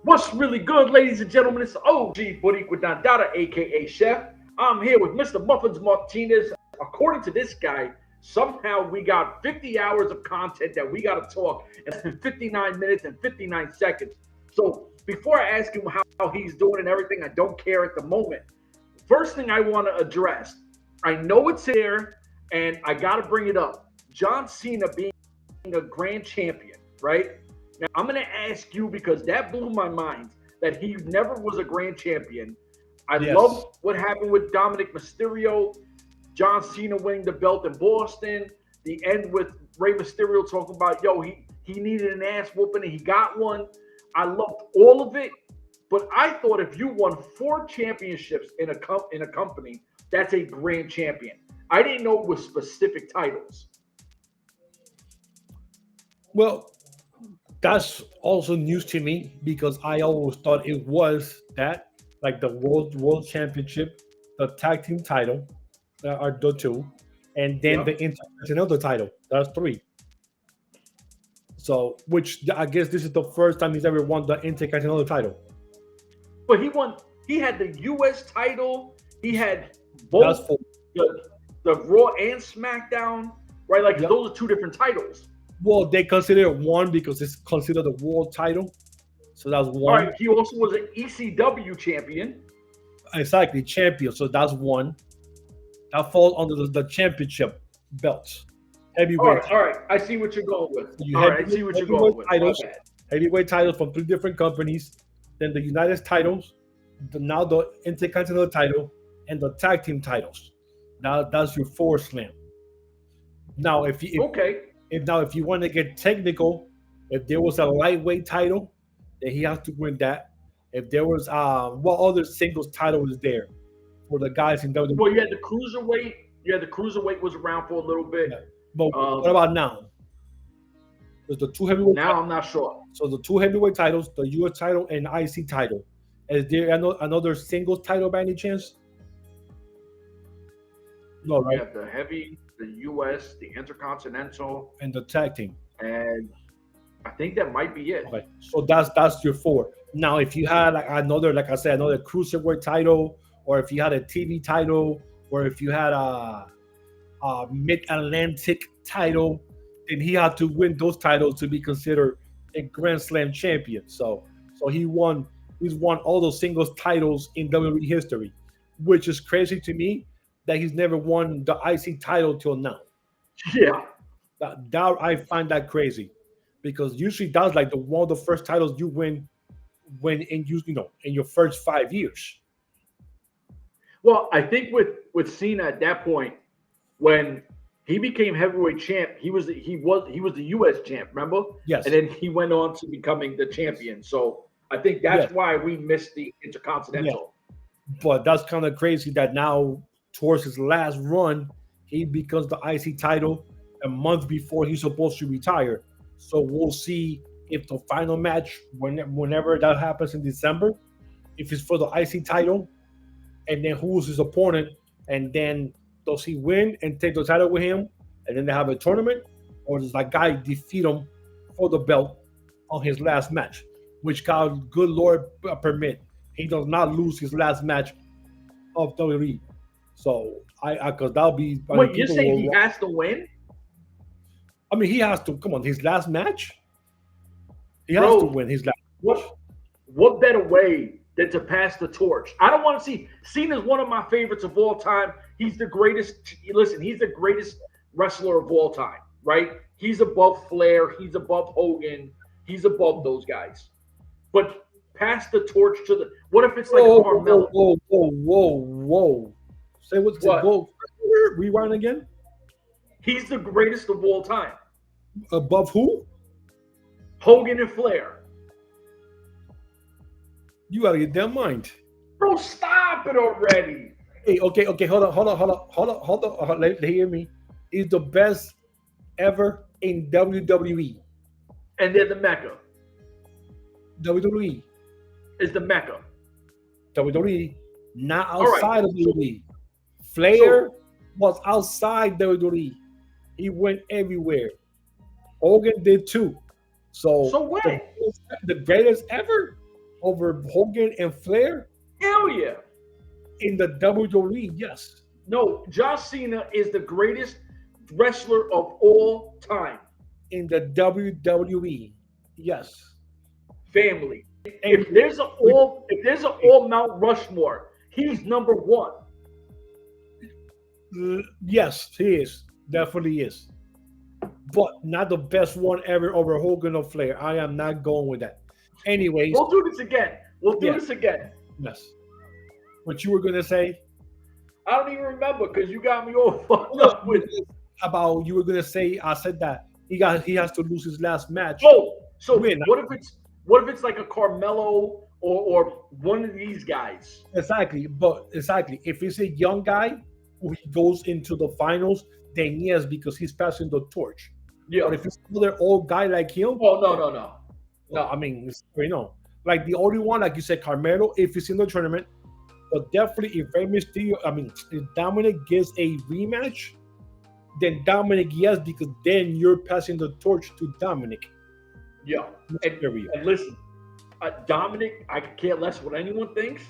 What's really good, ladies and gentlemen? It's OG Boricua Dandada, aka Chef. I'm here with Mr. Muffins Martinez. According to this guy, somehow we got 50 hours of content that we got to talk in 59 minutes and 59 seconds. So before I ask him how he's doing and everything, I don't care at the moment. First thing I want to address, I know it's here, and I got to bring it up. John Cena being a grand champion, right? Now, I'm going to ask you because that blew my mind that he never was a grand champion. I love what happened with Dominic Mysterio, John Cena winning the belt in Boston, the end with Rey Mysterio talking about, he needed an ass whooping and he got one. I loved all of it, but I thought if you won 4 championships in a company, that's a grand champion. I didn't know it was specific titles. Well, that's also news to me because I always thought it was that, like the World Championship, the tag team title are the 2, and then the Intercontinental title. That's 3. So, which I guess this is the first time he's ever won the Intercontinental title. But he had the U.S. title. He had both the Raw and SmackDown, right? Like those are 2 different titles. Well, they consider it one because it's considered the world title. So that's one. All right. He also was an ECW champion. Exactly, champion. So that's 1. That falls under the championship belts. Heavyweight. All right. I see what you're going with. I see what you're going with. Heavyweight titles from 3 different companies. Then the United titles. Now the Intercontinental title and the tag team titles. Now that's your 4 slam. Now, if you want to get technical, if there was a lightweight title, then he has to win that. If there was what other singles title was there for the guys in WWE? Well, you had the cruiserweight. The cruiserweight was around for a little bit. Yeah. But what about now? There's the 2 heavyweight. Now I'm not sure. So the 2 heavyweight titles, the US title and IC title. Is there another singles title by any chance? No, right? Yeah, the heavy, the US, the Intercontinental, and the tag team. And I think that might be it. Okay, so that's your 4. Now, if you had another cruiserweight title, or if you had a TV title, or if you had a Mid-Atlantic title, then he had to win those titles to be considered a Grand Slam champion. So he's won all those singles titles in WWE history, which is crazy to me that he's never won the IC title till now. Yeah. That I find that crazy because usually that's like one of the first titles you win when in your first 5 years. Well, I think with Cena at that point, when he became heavyweight champ, he was the US champ, remember? Yes. And then he went on to becoming the champion. So I think that's why we missed the Intercontinental. Yeah. But that's kind of crazy that now towards his last run, he becomes the IC title a month before he's supposed to retire. So we'll see if the final match, whenever that happens in December, if it's for the IC title, and then who's his opponent, and then does he win and take the title with him, and then they have a tournament, or does that guy defeat him for the belt on his last match, which God, good Lord, permit he does not lose his last match of WWE. So because that'll be. Wait, you're saying he has to win? I mean, he has to. Come on, his last match. He has to win his last. What better way than to pass the torch? I don't want to see. Cena's one of my favorites of all time. He's the greatest. Listen, he's the greatest wrestler of all time, right? He's above Flair. He's above Hogan. He's above those guys. But pass the torch to the. What if it's like Carmelo? Whoa! Say what's what? Whoa. Rewind again. He's the greatest of all time. Above who? Hogan and Flair. You gotta get that mind. Bro, stop it already. Hey, okay, hold on. Let hear me. He's the best ever in WWE. And they're the Mecca. WWE is the Mecca. WWE, not outside of WWE. Flair was outside WWE. He went everywhere. Hogan did too. So what? The greatest ever? over Hogan and Flair Hell yeah. in the WWE. Yes. No, John Cena is the greatest wrestler of all time. In the WWE. Yes. Family. And If there's an all Mount Rushmore, he's number one. yes, he is. Definitely is. But not the best one ever over Hogan or Flair. I am not going with that. Anyways. We'll do this again. Yes. What you were gonna say? I don't even remember because you got me all fucked up with it. About you were gonna say I said that he has to lose his last match. Oh, so Win. what if it's like a Carmelo or one of these guys? Exactly, if it's a young guy who he goes into the finals, then yes, because he's passing the torch. Yeah. But if it's another old guy like him, no. I mean, like the only one, like you said, Carmelo, if he's in the tournament, but definitely if Rey Mysterio, if Dominic gets a rematch, then Dominic, yes, because then you're passing the torch to Dominic. Yeah. And listen, Dominic, I could care less what anyone thinks.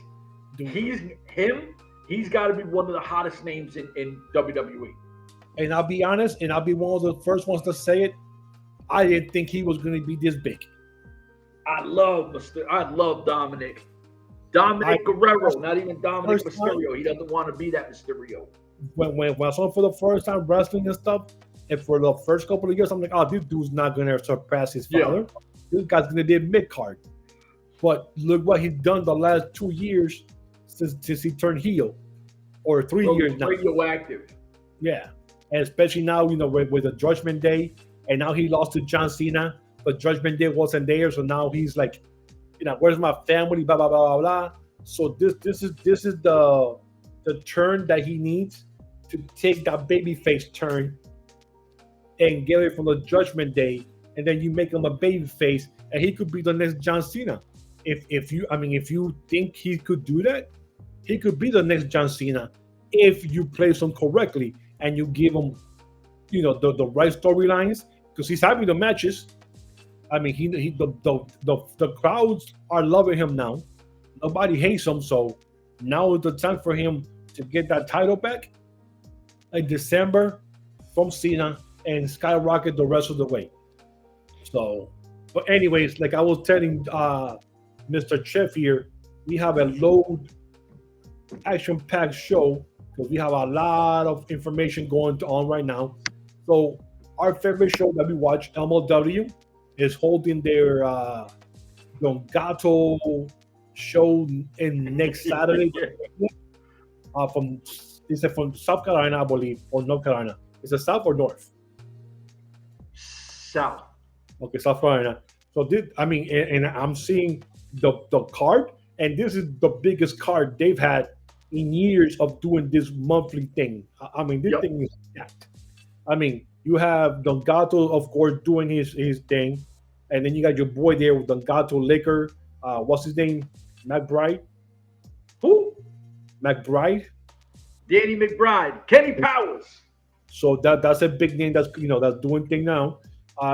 He's got to be one of the hottest names in WWE. And I'll be honest, and I'll be one of the first ones to say it. I didn't think he was going to be this big. I love Dominic. Dominic Guerrero, not even Dominic Mysterio. He doesn't want to be that Mysterio. When I saw him for the first time wrestling and stuff, and for the first couple of years, I'm like, oh, this dude's not going to surpass his father. Yeah. This guy's going to be mid-card. But look what he's done the last 2 years since he turned heel. Or 3 years now. Radioactive. Yeah. And especially now, with the Judgment Day, and now he lost to John Cena. But Judgment Day wasn't there, so now he's like, where's my family? Blah blah blah blah blah. So this is the turn that he needs to take that babyface turn and get it from the Judgment Day, and then you make him a babyface, and he could be the next John Cena. If you think he could do that, he could be the next John Cena if you place him correctly and you give him, the right storylines, because he's having the matches. The crowds are loving him now. Nobody hates him, so now is the time for him to get that title back in December from Cena and skyrocket the rest of the way. So, but anyways, like I was telling Mr. Chef here, we have a load action-packed show because we have a lot of information going on right now. So our favorite show that we watch, MLW, is holding their Don Gato show in next Saturday. From South Carolina, I believe, or North Carolina. Is it South or North? South. Okay, South Carolina. So and I'm seeing the card, and this is the biggest card they've had in years of doing this monthly thing. This thing is stacked. You have Don Gato, of course, doing his thing. And then you got your boy there with Don Gato Liquor. What's his name? McBride? Who? McBride? Danny McBride. Kenny Powers. So that's a big name that's doing thing now.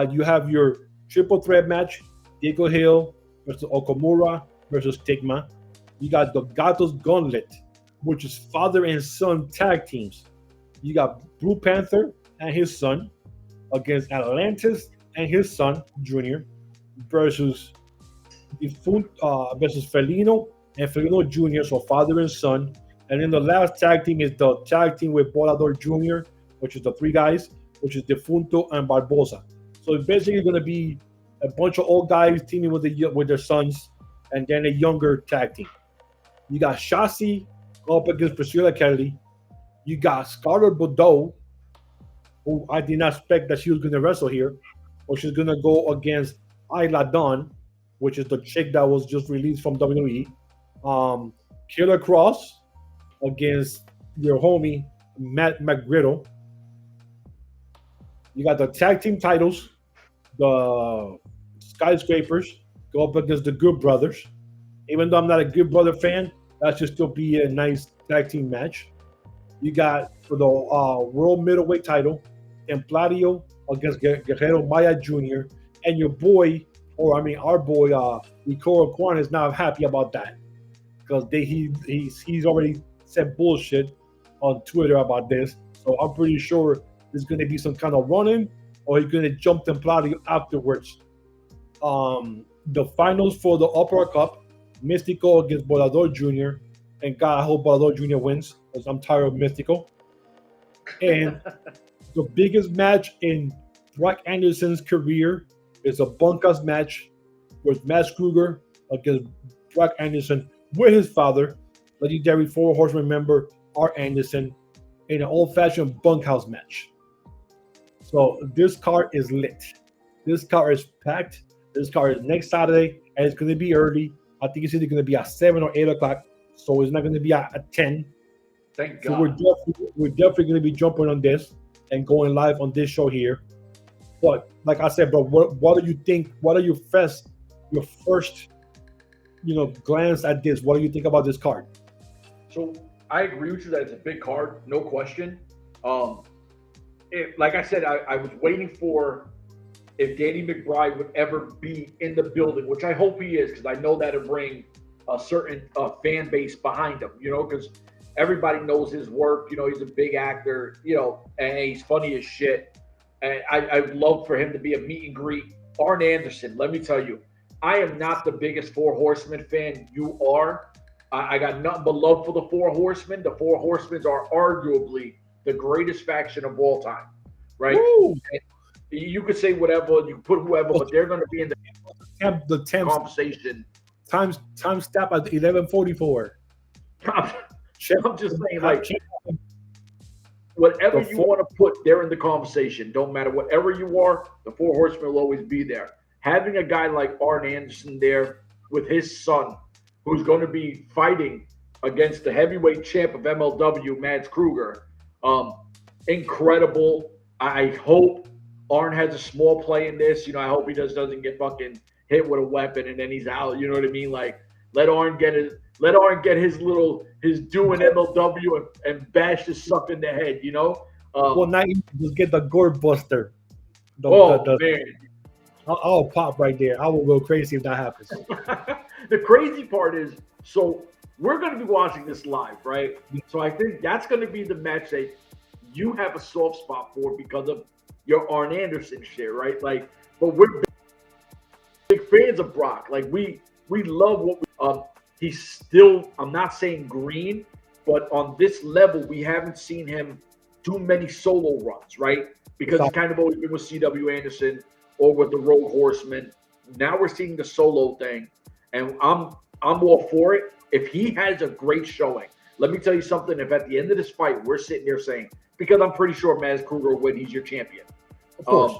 You have your triple threat match. Diego Hill versus Okamura versus Stigma. You got the Gato's Gauntlet, which is father and son tag teams. You got Blue Panther and his son against Atlantis and his son Junior versus versus Felino and Felino Jr., so father and son. And then the last tag team is the tag team with Volador Jr., which is the three guys, which is Defunto and Barbosa. So it's basically going to be a bunch of old guys teaming with their sons, and then a younger tag team. You got Shasi go up against Priscilla Kelly. You got Scarlett Bordeaux, who I did not expect that she was going to wrestle here, or she's going to go against Isla Dawn, which is the chick that was just released from WWE. Killer Cross against your homie Matt McGriddle. You got the tag team titles. The Skyscrapers go up against the Good Brothers. Even though I'm not a Good Brother fan, that should still be a nice tag team match. You got for the World Middleweight title, Templario against Guerrero Maya Jr. and your boy our boy Ikuro Kwon is not happy about that because he's already said bullshit on Twitter about this. So I'm pretty sure there's going to be some kind of run-in, or he's going to jump them plotting afterwards. The finals for the Opera Cup, Mystico against Volador Jr. And God, I hope Volador Jr. wins because I'm tired of Mystico. And the biggest match in Brock Anderson's career is a bunkhouse match with Max Kruger against Brock Anderson with his father, legendary Four Horsemen member Art Anderson, in an old-fashioned bunkhouse match. So this card is lit. This card is packed. This card is next Saturday, and it's going to be early. I think it's either going to be at 7 or 8 o'clock, so it's not going to be at 10. Thank So God. we're definitely going to be jumping on this and going live on this show here. But like I said, bro, what do you think? What are your first glance at this? What do you think about this card? So I agree with you that it's a big card, no question. Like I said, I was waiting for if Danny McBride would ever be in the building, which I hope he is, because I know that'll bring a certain fan base behind him, because everybody knows his work. He's a big actor, and he's funny as shit. And I'd love for him to be a meet and greet. Arn Anderson, let me tell you, I am not the biggest Four Horsemen fan. You are. I got nothing but love for the Four Horsemen. The Four Horsemen are arguably the greatest faction of all time, right? You could say whatever, you could put whoever, but they're going to be in the conversation. Time stop at 11:44. I'm just saying, like, whatever you want to put, they're in the conversation. Don't matter whatever you are, the Four Horsemen will always be there. Having a guy like Arn Anderson there with his son, who's going to be fighting against the heavyweight champ of MLW, Mads Kruger, incredible. I hope Arn has a small play in this. I hope he doesn't get fucking hit with a weapon and then he's out. You know what I mean? Like, let Arn get his due in MLW and bash his suck in the head. Well, now you just get the gore buster. Man. I'll pop right there. I will go crazy if that happens. The crazy part is, so we're going to be watching this live, right? So I think that's going to be the match that you have a soft spot for because of your Arn Anderson shit, right? Like, but we're big fans of Brock. Like, we love what he's still, I'm not saying green, but on this level, we haven't seen him do many solo runs, right? Because he's kind of always been with CW Anderson or with the Rogue Horsemen. Now we're seeing the solo thing, and I'm all for it. If he has a great showing, let me tell you something. If at the end of this fight, we're sitting there saying, because I'm pretty sure Mads Kruger will win, he's your champion. Of course.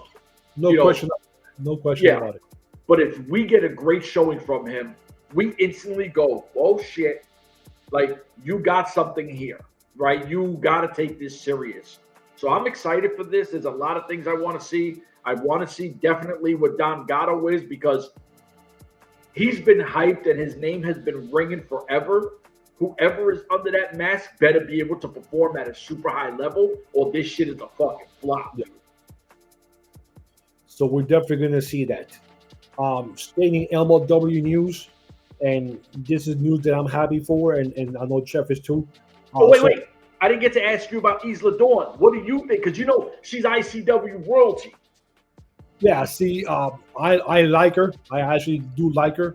No question about it. But if we get a great showing from him, we instantly go, oh shit, like, you got something here, right? You got to take this serious. So I'm excited for this. There's a lot of things I want to see. I want to see definitely what Don Gatto is, because he's been hyped and his name has been ringing forever. Whoever is under that mask better be able to perform at a super high level, or this shit is a fucking flop. Yeah. So we're definitely going to see that. Staying in MLW news, and this is news that I'm happy for, and I know Jeff is too. Wait. I didn't get to ask you about Isla Dawn. What do you think? Because she's ICW royalty. Yeah, see, I like her. I actually do like her.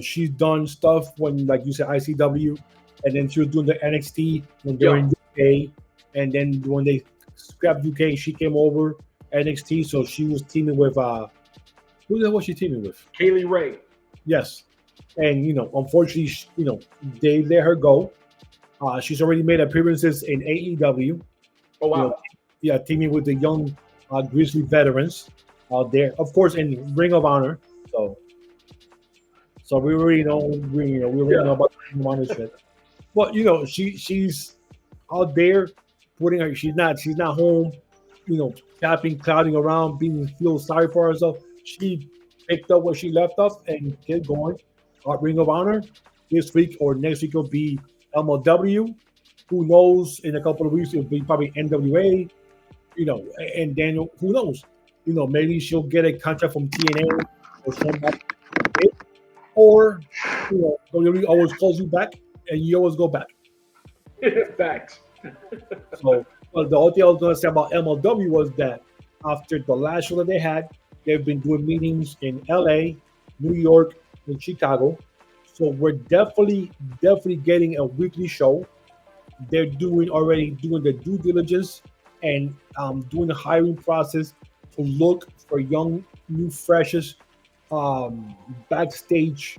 She's done stuff when, like you said, ICW, and then she was doing the NXT when they were in UK, and then when they scrapped UK, she came over NXT. So she was teaming with who the hell was she teaming with? Kaylee Ray. Yes, and unfortunately, they let her go. She's already made appearances in AEW. Oh wow! Teaming with the young Grizzly veterans out there, of course, in Ring of Honor. So we already know, we already know about Ring of Honor shit. But she's out there putting her. She's not home. Tapping, clouding around, feel sorry for herself. She picked up where she left off and kept going. Ring of Honor this week or next week will be MLW. Who knows? In a couple of weeks it'll be probably N.W.A. And then who knows? Maybe she'll get a contract from TNA or somebody, or WWE always calls you back and you always go back. Facts. So, well, the only thing I was going to say about MLW was that after the last show that they had, they've been doing meetings in LA, New York, and Chicago. So we're definitely getting a weekly show. They're already doing the due diligence and doing the hiring process to look for young, new, freshest backstage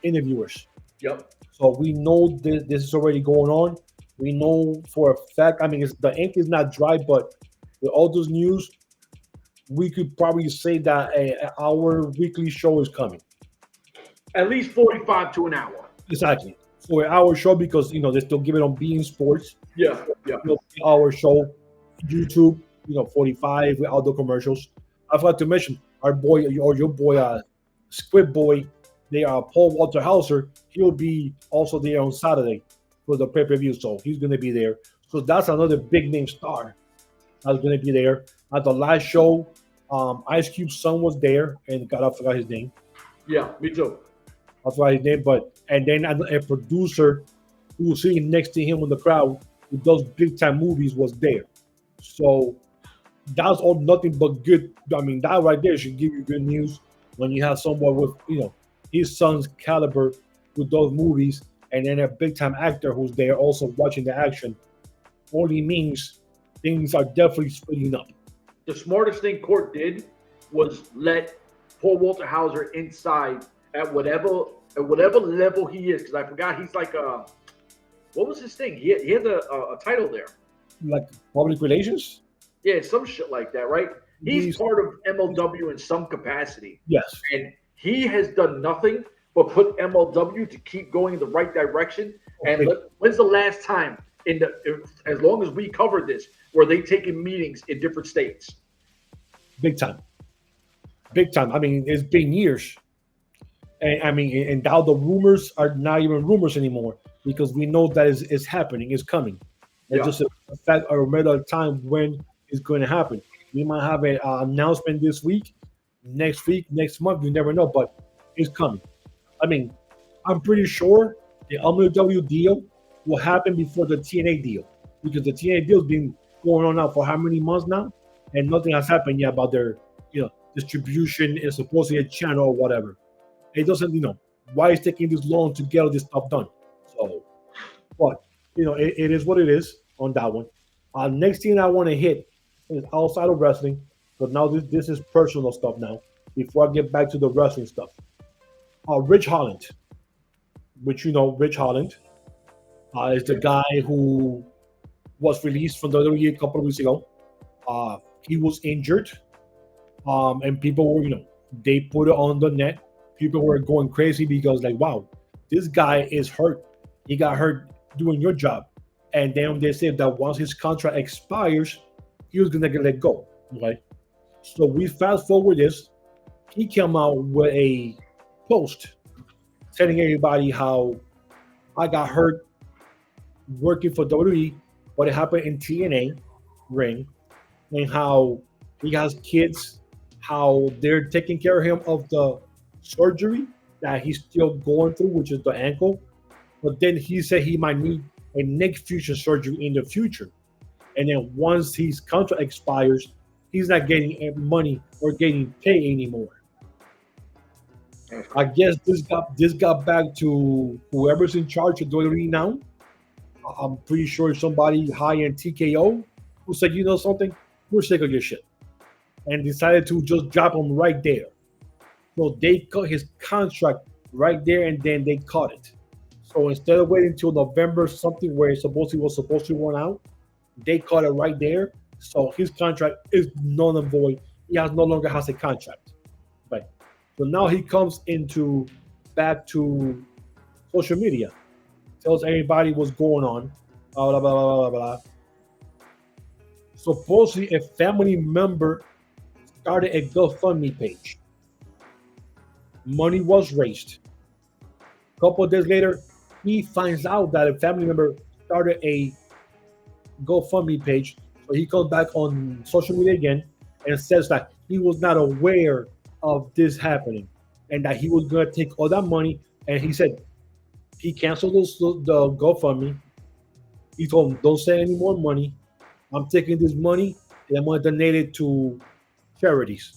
interviewers. Yep. So we know this is already going on. We know for a fact. I mean, the ink is not dry, but with all those news, we could probably say that our weekly show is coming. At least 45 to an hour. Exactly. For our show, because they still give it on Being Sports. Yeah. Our show, YouTube, 45 with outdoor commercials. I forgot to mention our boy or your boy, Squid Boy. They are Paul Walter Hauser. He'll be also there on Saturday for the pay-per-view, so he's going to be there. So that's another big name star that's going to be there. At the last show, Ice Cube's son was there, and God, I forgot his name. Yeah, me too. I forgot his name, and then a producer who was sitting next to him in the crowd who does big-time movies was there. So that's all nothing but good. I mean, that right there should give you good news when you have someone with, his son's caliber with those movies, and then a big-time actor who's there also watching the action. Only means things are definitely speeding up. The smartest thing Court did was let Paul Walter Hauser inside at whatever level he is, because I forgot he's like what was his thing? He had a title there. Like public relations? Yeah, some shit like that, right? He's part of MLW in some capacity. Yes. And he has done nothing but put MLW to keep going in the right direction. Okay. And when's the last time as long as we covered this, were they taking meetings in different states? Big time. I mean, it's been years. And I mean, and now the rumors are not even rumors anymore, because we know that it's happening, it's coming. It's just a fact or a matter of time when it's going to happen. We might have an announcement this week, next week, next month. You never know, but it's coming. I mean, I'm pretty sure the MLW deal will happen before the TNA deal, because the TNA deal has been going on now for how many months now, and nothing has happened yet about their distribution and supposedly a channel or whatever. It doesn't, why is taking this long to get all this stuff done? So, but it is what it is on that one. Next thing I want to hit is outside of wrestling, but now this is personal stuff now. Before I get back to the wrestling stuff, Rich Holland, which Rich Holland is the guy who was released from the WWE a couple of weeks ago. He was injured, and people were, they put it on the net. People were going crazy because, like, wow, this guy is hurt. He got hurt doing your job. And then they said that once his contract expires, he was going to get let go. Okay? So we fast forward this. He came out with a post telling everybody how I got hurt working for WWE, but it happened in TNA ring, and how he has kids, how they're taking care of him of the surgery that he's still going through, which is the ankle. But then he said he might need a neck fusion surgery in the future. And then once his contract expires, he's not getting money or getting paid anymore. I guess this got back to whoever's in charge of WWE now. I'm pretty sure somebody high in TKO who said, something, we're sick of your shit, and decided to just drop him right there. So they cut his contract right there, and then they cut it. So instead of waiting until November something where it was supposed to run out, they cut it right there. So his contract is null and void. He no longer has a contract. Right. So now he comes back to social media, tells everybody what's going on, blah, blah, blah, blah, blah, blah. Supposedly a family member started a GoFundMe page. Money was raised. A couple of days later, he finds out that a family member started a GoFundMe page. So he comes back on social media again and says that he was not aware of this happening, and that he was gonna take all that money. And he said he canceled the GoFundMe. He told him, "Don't send any more money. I'm taking this money and I'm gonna donate it to charities."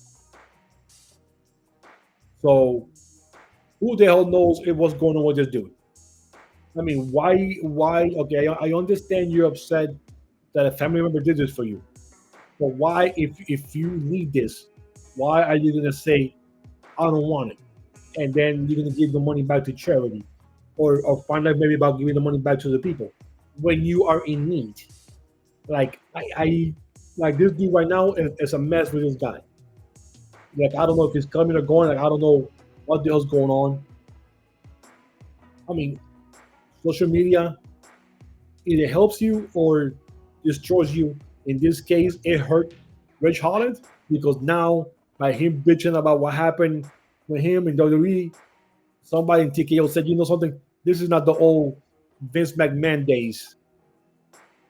So who the hell knows what's going on with this dude? I mean, why? Why? Okay, I understand you're upset that a family member did this for you, but why, if you need this, why are you gonna say I don't want it, and then you're gonna give the money back to charity, or find out maybe about giving the money back to the people when you are in need? Like I like this dude right now is a mess with this guy. Like I don't know if he's coming or going. Like I don't know what the hell's going on. I mean, social media either helps you or destroys you. In this case, it hurt Rich Holland because now by him bitching about what happened with him in WWE, somebody in TKO said, "You know something? This is not the old Vince McMahon days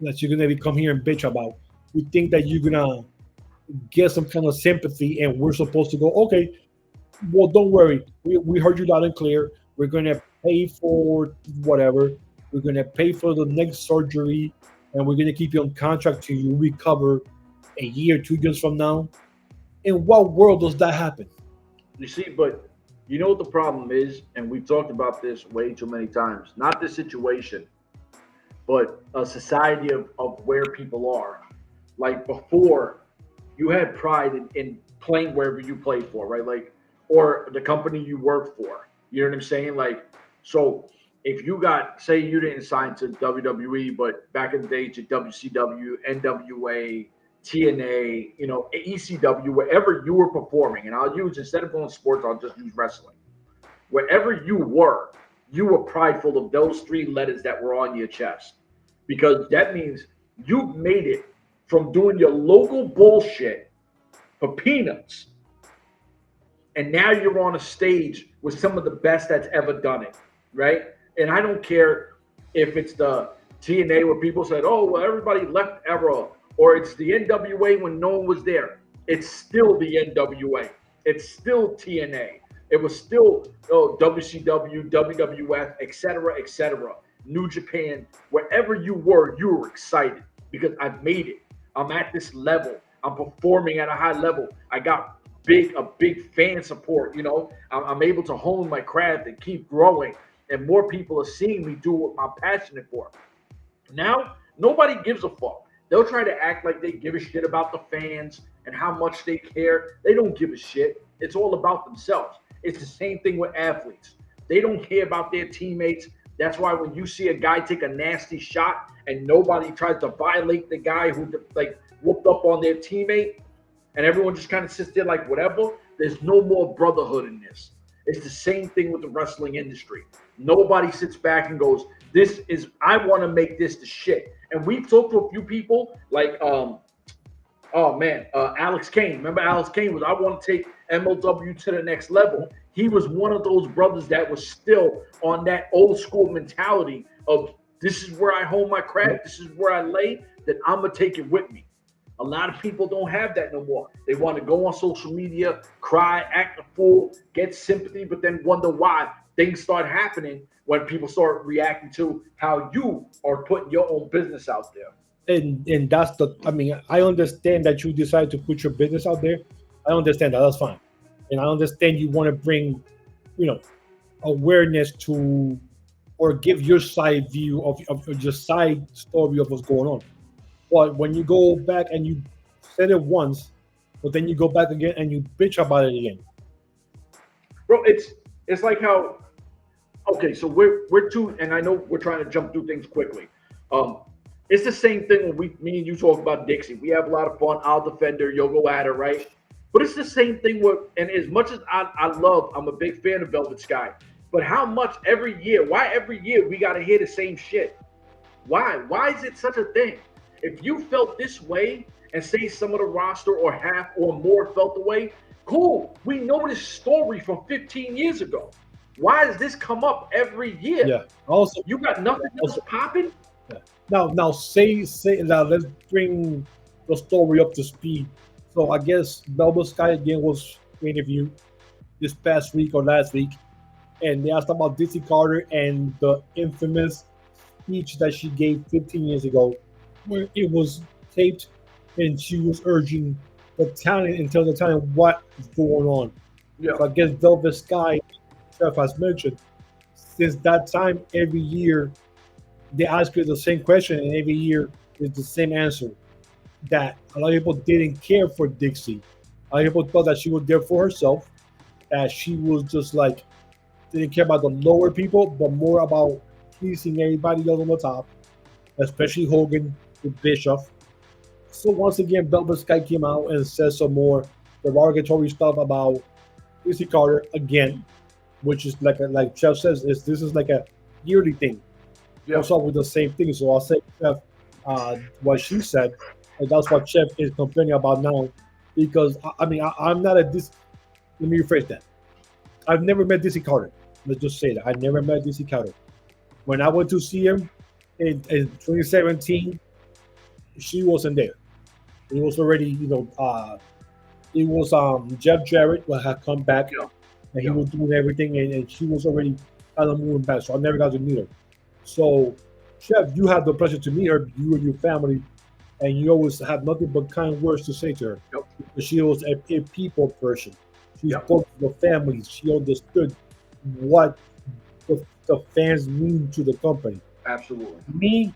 that you're gonna come here and bitch about. You think that you're gonna get some kind of sympathy, and we're supposed to go, okay, well, don't worry. We heard you loud and clear. We're going to pay for whatever. We're going to pay for the next surgery, and we're going to keep you on contract till you recover a year, 2 years from now." In what world does that happen? You see, but you know what the problem is, and we've talked about this way too many times. Not this situation, but a society of where people are. Like before, you had pride in playing wherever you played for, right? Like, or the company you work for. You know what I'm saying? Like, so if you got, say you didn't sign to WWE, but back in the day to WCW, N.W.A, TNA, you know, ECW, wherever you were performing, and I'll use, instead of going sports, I'll just use wrestling. Wherever you were prideful of those three letters that were on your chest, because that means you made it from doing your local bullshit for peanuts, and now you're on a stage with some of the best that's ever done it, right? And I don't care if it's the TNA where people said, "Oh, well, everybody left era," or it's the NWA when no one was there. It's still the NWA. It's still TNA. It was still WCW, WWF, etc., New Japan. Wherever you were excited because I've made it. I'm at this level. I'm performing at a high level. I got a big fan support. You know, I'm able to hone my craft and keep growing, and more people are seeing me do what I'm passionate for. Now, nobody gives a fuck. They'll try to act like they give a shit about the fans and how much they care. They don't give a shit. It's all about themselves. It's the same thing with athletes. They don't care about their teammates. That's why when you see a guy take a nasty shot and nobody tries to violate the guy who like whooped up on their teammate, and everyone just kind of sits there like whatever, there's no more brotherhood in this. It's the same thing with the wrestling industry. Nobody sits back and goes, I want to make this the shit. And we've talked to a few people like, Alex Kane. Remember Alex Kane was, I want to take MLW to the next level. He was one of those brothers that was still on that old school mentality of, this is where I hone my craft, this is where I lay, then I'm going to take it with me. A lot of people don't have that no more. They want to go on social media, cry, act a fool, get sympathy, but then wonder why things start happening when people start reacting to how you are putting your own business out there. And that's I understand that you decide to put your business out there. I understand that. That's fine. And I understand you want to bring, awareness to, or give your side view of your side story of what's going on. But when you go back and you said it once, but then you go back again and you bitch about it again. Bro, it's like how, okay, so we're two, and I know we're trying to jump through things quickly. It's the same thing when me and you talk about Dixie. We have a lot of fun. I'll defend her, you'll go at her, right? But it's the same thing and as much as I'm a big fan of Velvet Sky, but how much why every year we got to hear the same shit? Why? Why is it such a thing? If you felt this way and say some of the roster or half or more felt the way, cool. We know this story from 15 years ago. Why does this come up every year? Yeah. Also, you got nothing else popping? Yeah. Now say now let's bring the story up to speed. So I guess Velvet Sky again was interview this past week or last week, and they asked about Dixie Carter and the infamous speech that she gave 15 years ago, where it was taped and she was urging the talent and telling the talent what is going on. Yeah. So I guess Velvet Sky, Chef has mentioned, since that time, every year they ask her the same question, and every year is the same answer. That a lot of people didn't care for Dixie. A lot of people thought that she was there for herself, that she was just like didn't care about the lower people, but more about pleasing everybody else on the top, especially Hogan with Bischoff. So once again, Velvet Sky came out and said some more derogatory stuff about Chrissy Carter again, which is like Chef says, this is like a yearly thing. Yeah. Comes up with the same thing. So I'll say Chef what she said, and that's what Chef is complaining about now. Because I'm not a this. Let me rephrase that. I've never met Dixie Carter. Let's just say that I never met Dixie Carter. When I went to see him in 2017, she wasn't there. It was already, it was Jeff Jarrett who had come back, Yeah. and he was doing everything, and she was already kind of moving back. So I never got to meet her. So, Chef, you had the pleasure to meet her, you and your family, and you always have nothing but kind words to say to her. Yep. Because she was a people person. She Yep. spoke to the families. She understood what the fans mean to the company. Absolutely. Me,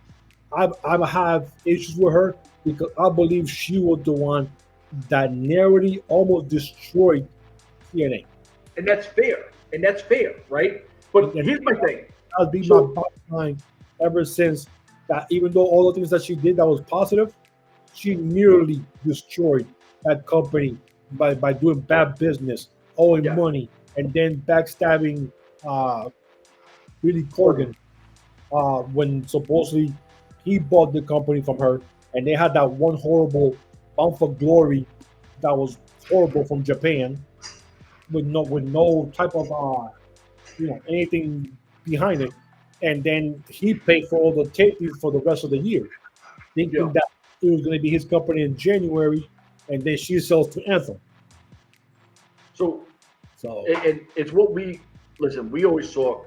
I have issues with her because I believe she was the one that narrowly almost destroyed TNA. And that's fair. Right? But And here's my thing. That's been my bottom line ever since that. Even though all the things that she did that was positive, she nearly destroyed that company by doing bad business, owing money, and then backstabbing Billy Corgan when supposedly he bought the company from her, and they had that one horrible Bound for Glory that was horrible from Japan with no type of anything behind it, and then he paid for all the taping for the rest of the year, thinking that it was going to be his company in January, and then she sells to Anthem. So and it's what we always saw,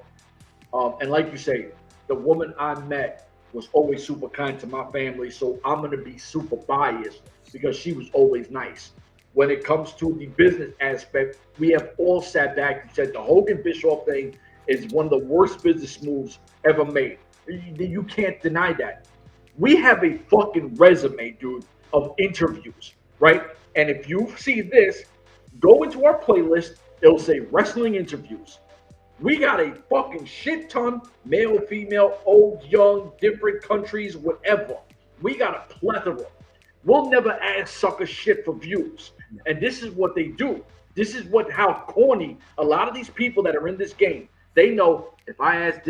and like you say, the woman I met was always super kind to my family, so I'm going to be super biased because she was always nice. When it comes to the business aspect, we have all sat back and said the Hogan Bischoff thing is one of the worst business moves ever made. You can't deny that. We have a fucking resume, dude, of interviews, right? And if you see this, go into our playlist, it'll say wrestling interviews. We got a fucking shit ton, male, female, old, young, different countries, whatever. We got a plethora. We'll never ask sucker shit for views. And this is what they do. This is how corny a lot of these people that are in this game, they know if I ask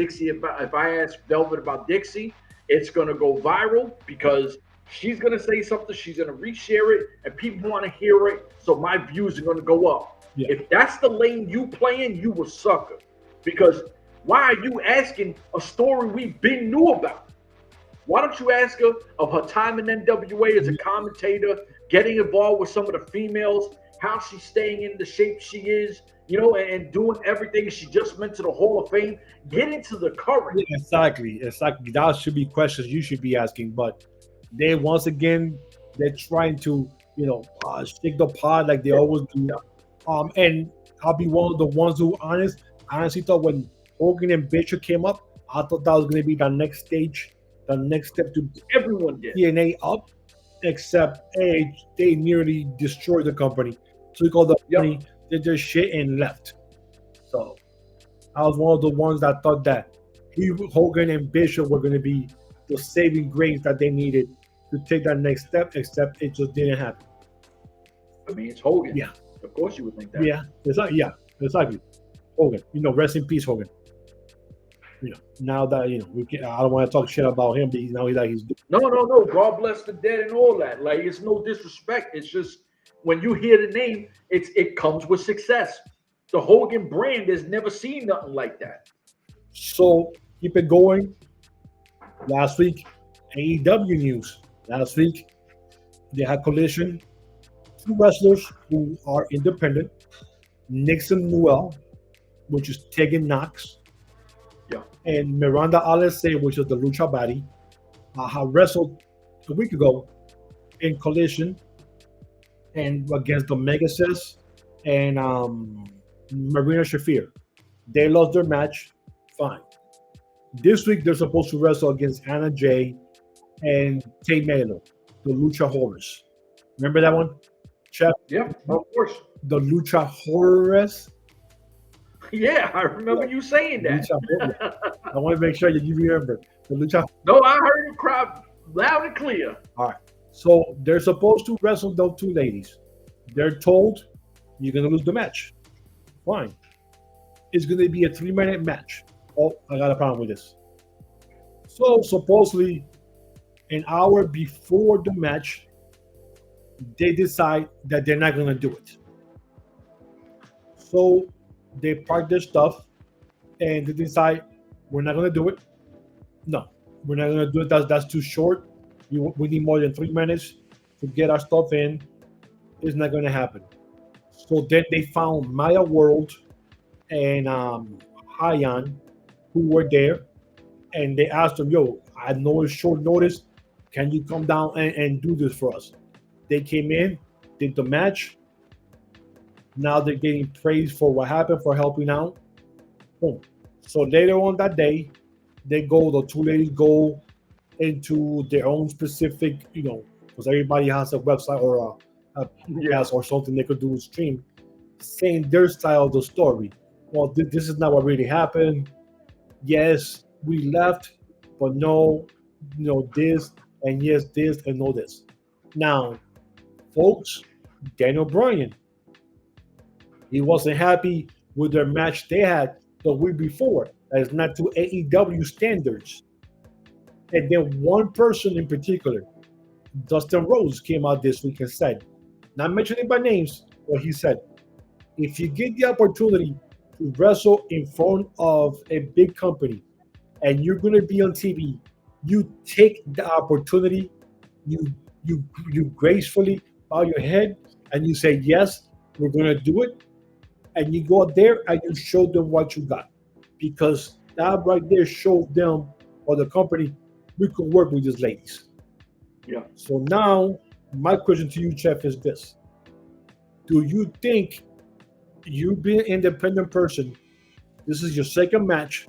Velvet about Dixie, it's gonna go viral because she's gonna say something, she's gonna reshare it, and people want to hear it, so my views are gonna go up. Yeah. If that's the lane you play in, you a sucker. Because why are you asking a story we been knew about? Why don't you ask her of her time in N.W.A. as a commentator, getting involved with some of the females, how she's staying in the shape she is, and doing everything she just went to the Hall of Fame. Get into the current. Yeah, exactly. That should be questions you should be asking. But they're trying to, shake the pot like they always do. And I'll be one of the ones who honestly thought when Hogan and Bishop came up, I thought that was going to be the next stage, the next step to everyone did TNA up, except they nearly destroyed the company. Took all the money, did their shit, and left. So I was one of the ones that thought that Hogan and Bishop were going to be the saving grace that they needed to take that next step, except it just didn't happen. I mean, it's Hogan. Yeah. Of course you would think that. Yeah, exactly. Hogan, rest in peace, Hogan. Now that I don't want to talk shit about him, but now he's no. God bless the dead and all that. Like, it's no disrespect. It's just when you hear the name, it comes with success. The Hogan brand has never seen nothing like that. So keep it going. Last week, AEW news. Last week, they had Collision two wrestlers who are independent. Nixon Noel, which is Tegan Knox, Yeah. and Miranda Alese, which is the Lucha Baddie, have wrestled a week ago in Collision and against the Megasis and Marina Shafir. They lost their match. Fine. This week they're supposed to wrestle against Anna Jay and Tay Melo, the Lucha Horrors. Remember that one? Chef? Yeah, of course. The Lucha Horrors. Yeah, I remember you saying that. I want to make sure that you remember the Lucha. No, I heard the crowd loud and clear. All right. So they're supposed to wrestle those two ladies. They're told you're going to lose the match. Fine. It's going to be a 3-minute match. Oh, I got a problem with this. So supposedly an hour before the match, they decide that they're not going to do it. So they park their stuff and they decide we're not going to do it. No, we're not going to do it. That's too short. We need more than 3 minutes to get our stuff in. It's not going to happen. So then they found Maya World and Hayan, who were there, and they asked them, yo, I know it's short notice. Can you come down and do this for us? They came in, did the match. Now they're getting praised for what happened, for helping out. Boom. So later on that day, the two ladies go into their own specific, because everybody has a website or a podcast or something they could do a stream, saying their style of the story. Well, this is not what really happened. Yes, we left, but no, this, and yes, this, and no, this. Now, folks, Daniel Bryan, he wasn't happy with their match they had the week before. That is not to AEW standards. And then one person in particular, Dustin Rhodes, came out this week and said, not mentioning by names, but he said, if you get the opportunity to wrestle in front of a big company and you're going to be on TV, you take the opportunity, you gracefully bow your head and you say, yes, we're going to do it. And you go out there and you show them what you got. Because that right there shows them or the company, we could work with these ladies. Yeah. So now, my question to you, Chef, is this. Do you think you being an independent person, this is your second match,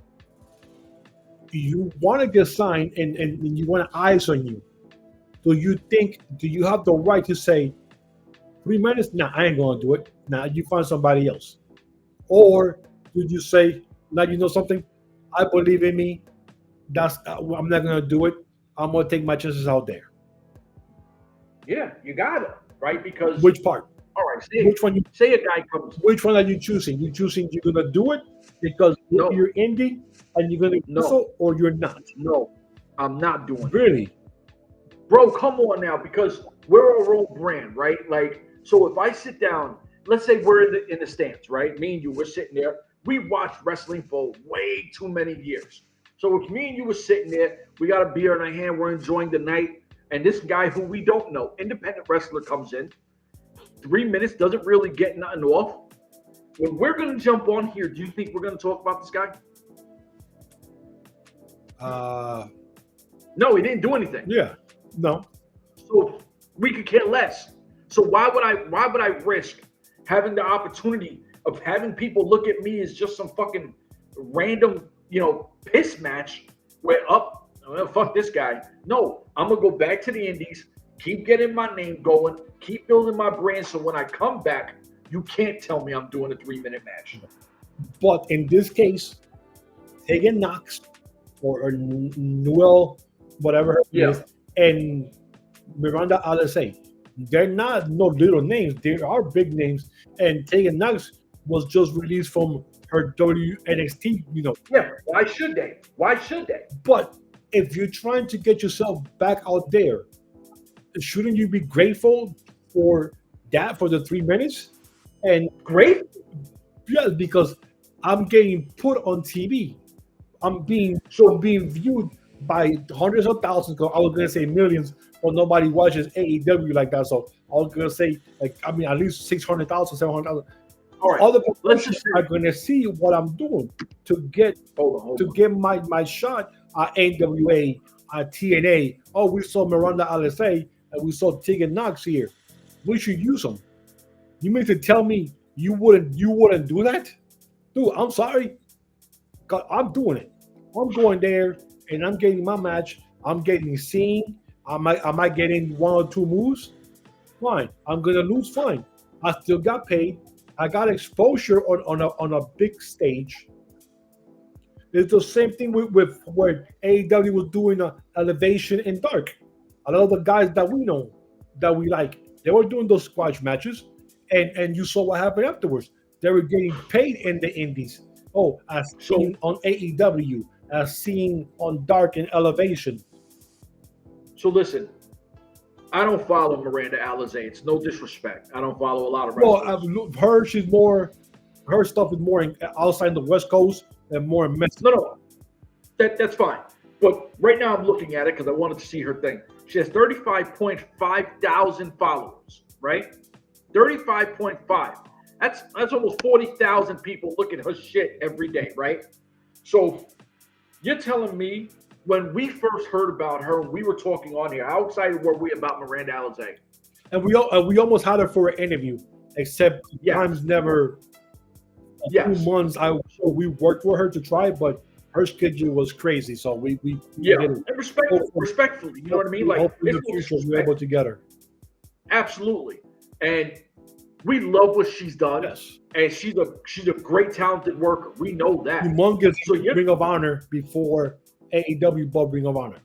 you want to get signed and you want eyes on you? Do you have the right to say, 3 minutes? Nah, I ain't going to do it. Nah, you find somebody else. Or do you say, now you know something? I believe in me. I'm not going to do it. I'm going to take my chances out there. Yeah, you got it, right? Because which part? All right. Say a guy comes. Which one are you choosing? You choosing you're going to do it because you're indie and you're going to wrestle, or you're not? No, I'm not doing it. Really? Bro, come on now, because we're a role brand, right? Like, so if I sit down, let's say we're in the stands, right? Me and you, we're sitting there. We watched wrestling for way too many years. So if me and you were sitting there, we got a beer in our hand, we're enjoying the night, and this guy who we don't know, independent wrestler, comes in, 3 minutes, doesn't really get nothing off. When we're going to jump on here, do you think we're going to talk about this guy? No, he didn't do anything. Yeah, no. So we could care less. So why would I risk having the opportunity of having people look at me as just some fucking random, piss match where fuck this guy. No, I'm going to go back to the indies, keep getting my name going, keep building my brand. So when I come back, you can't tell me I'm doing a 3-minute match. But in this case, Tegan Knox or Noel, whatever her name is, and Miranda Alese, they're not no little names. They are big names. And Tegan Knox was just released from her WNXT, Yeah, why should they? But if you're trying to get yourself back out there, shouldn't you be grateful for that, for the 3 minutes? And great? Yes, because I'm getting put on TV. I'm being viewed by hundreds of thousands. I was going to say millions, but nobody watches AEW like that. So I was gonna say like at least 600,000, 700,000. All right. Other Let's promotions just are gonna see what I'm doing to get hold on. get my shot at N.W.A, at TNA. Oh, we saw Miranda Alizé and we saw Tegan Knox here. We should use them. You mean to tell me you wouldn't do that? Dude, I'm sorry. God, I'm doing it. I'm going there and I'm getting my match. I'm getting seen. I might get in one or two moves. Fine. I'm gonna lose. Fine. I still got paid. I got exposure on a big stage. It's the same thing with what AEW was doing Elevation and Dark. A lot of the guys that we know, that we like, they were doing those squash matches, and you saw what happened afterwards. They were getting paid in the indies. Oh, as seen on AEW, as seen on Dark and Elevation. So listen, I don't follow Miranda Alizé. It's no disrespect. I don't follow a lot of wrestlers. Well, her stuff is more outside the West Coast and more in Mexico. No, that's fine. But right now I'm looking at it because I wanted to see her thing. She has 35.5 thousand followers, right? 35.5. That's almost 40,000 people look at her shit every day, right? So you're telling me when we first heard about her, we were talking on here, how excited were we about Miranda Alizé? And we almost had her for an interview, except times never. A few months we worked with her to try, but her schedule was crazy. So we and respectfully, you know what I mean? Like in the future we're able to get her. Absolutely, and we love what she's done. Yes. And she's a great talented worker. We know that. Humongous Ring of Honor before AEW bought Ring of Honor.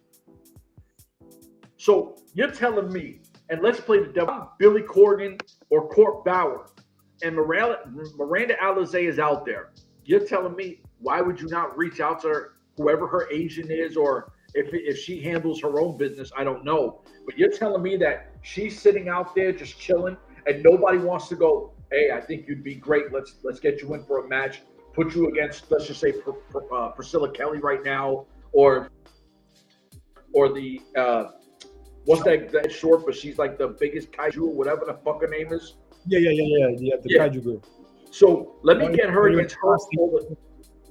So you're telling me, and let's play the devil, Billy Corgan or Court Bauer, and Miranda Alizé is out there. You're telling me, why would you not reach out to her, whoever her agent is, or if she handles her own business, I don't know. But you're telling me that she's sitting out there just chilling, and nobody wants to go, hey, I think you'd be great. Let's get you in for a match. Put you against, let's just say, Priscilla Kelly right now, or the what's that short? But she's like the biggest kaiju, or whatever the fuck her name is. Yeah. The kaiju girl. So let me get her against her,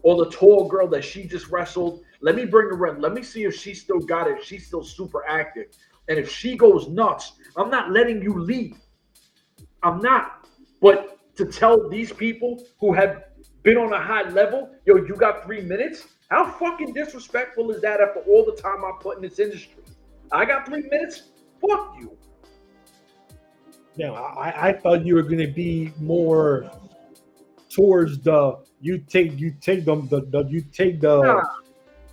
or the tall girl that she just wrestled. Let me bring her in. Let me see if she still got it. She's still super active. And if she goes nuts, I'm not letting you leave. I'm not. But to tell these people who have been on a high level, yo, you got 3 minutes? How fucking disrespectful is that after all the time I put in this industry? I got 3 minutes? Fuck you. Yeah, I thought you were going to be more towards the you take the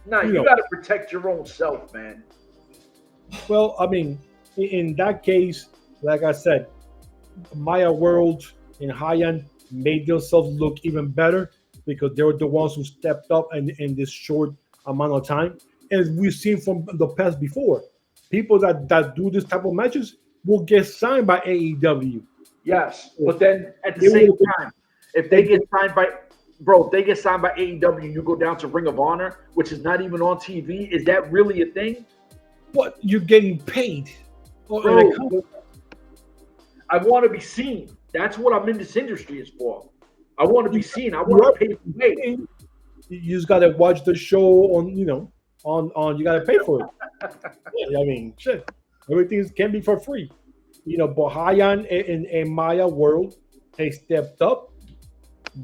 Nah, you got to protect your own self, man. Well, I mean, in that case, like I said, Maya World and High-End made themselves look even better because they were the ones who stepped up in this short amount of time. And we've seen from the past before, people that do this type of matches will get signed by AEW. Yes, but then at the same time, if they get signed by AEW, you go down to Ring of Honor, which is not even on TV. Is that really a thing? What, you're getting paid? Bro, I want to be seen. That's what I'm in this industry is for. I want to be seen. I want to pay for pay. You just gotta watch the show on, you gotta pay for it. I mean, shit. Everything can be for free. But High-End and Maya World, they stepped up.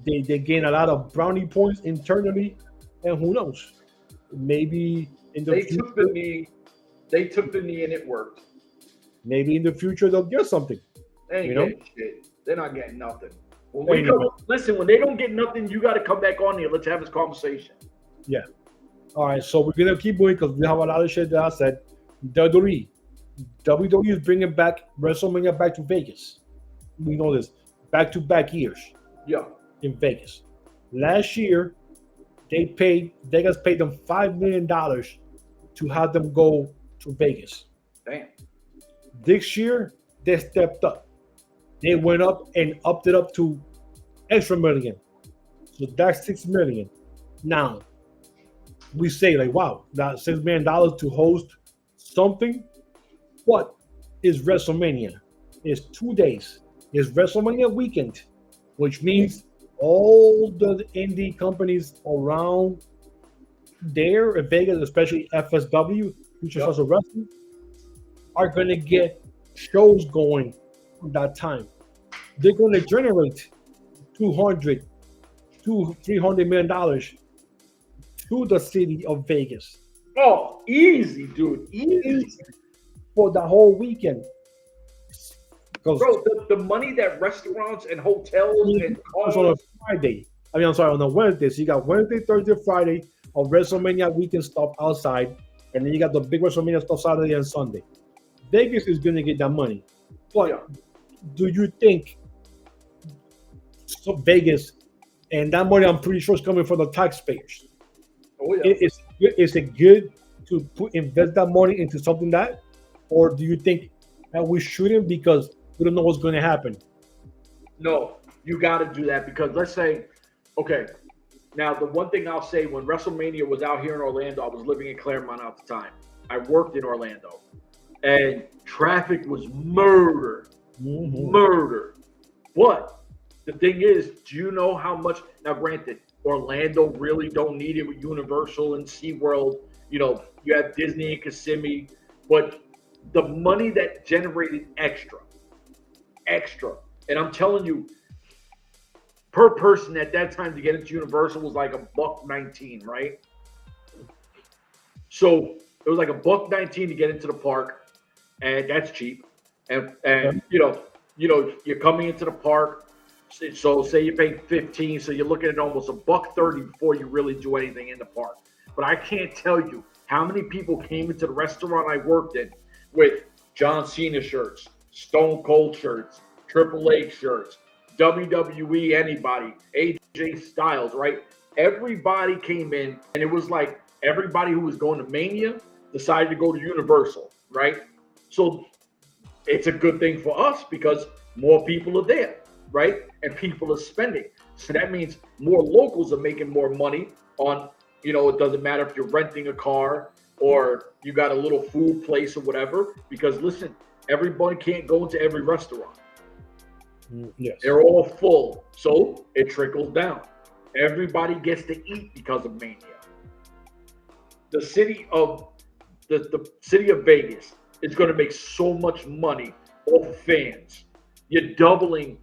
They gain a lot of brownie points internally, and who knows? Maybe in the future, they took the knee and it worked. Maybe in the future they'll get something. They ain't getting shit. They're not getting nothing. Listen, when they don't get nothing, you got to come back on here. Let's have this conversation. Yeah. All right, so we're gonna keep going because we have a lot of shit that I said. WWE is bringing back WrestleMania back to Vegas. We know this back-to-back years. Yeah. In Vegas. Last year, Vegas paid them $5 million to have them go to Vegas. Damn. This year, they stepped up. They went up and upped it up to extra million. So that's $6 million. Now, we say like, wow, that $6 million to host something. What is WrestleMania? is 2 days. It's WrestleMania weekend, which means all the indie companies around there in Vegas, especially FSW, Future Stars of Wrestling, are going to get shows going at that time. They're going to generate 200 to $300 million to the city of Vegas. Oh, easy, dude. Easy. For the whole weekend. Bro, the money that restaurants and hotels and cars. On a Friday. I'm sorry, on a Wednesday. So you got Wednesday, Thursday, Friday of WrestleMania weekend stuff outside. And then you got the big WrestleMania stuff Saturday and Sunday. Vegas is going to get that money. But do you think Vegas, and that money I'm pretty sure is coming from the taxpayers? Oh, yeah. Is it good to invest that money into something that? Or do you think that we shouldn't because we don't know what's going to happen? No, you got to do that because let's say, okay, now the one thing I'll say when WrestleMania was out here in Orlando, I was living in Claremont at the time. I worked in Orlando, and traffic was murder. But the thing is, do you know how much? Now, granted, Orlando really don't need it with Universal and SeaWorld. You know, you have Disney and Kissimmee, but the money that generated extra. And I'm telling you, per person at that time to get into Universal was like $1.19, right? So it was like $1.19 to get into the park, and that's cheap. And you know, you're coming into the park. So say you're paying $15, so you're looking at almost $1.30 before you really do anything in the park. But I can't tell you how many people came into the restaurant I worked in with John Cena shirts, Stone Cold shirts, Triple H shirts, WWE anybody, AJ Styles, right? Everybody came in, and it was like everybody who was going to Mania decided to go to Universal, right? So it's a good thing for us because more people are there, right? And people are spending. So that means more locals are making more money on, you know, it doesn't matter if you're renting a car or you got a little food place or whatever, because listen, everybody can't go into every restaurant. Yes. They're all full. So it trickles down. Everybody gets to eat because of Mania. The city of Vegas is going to make so much money off fans. You're doubling,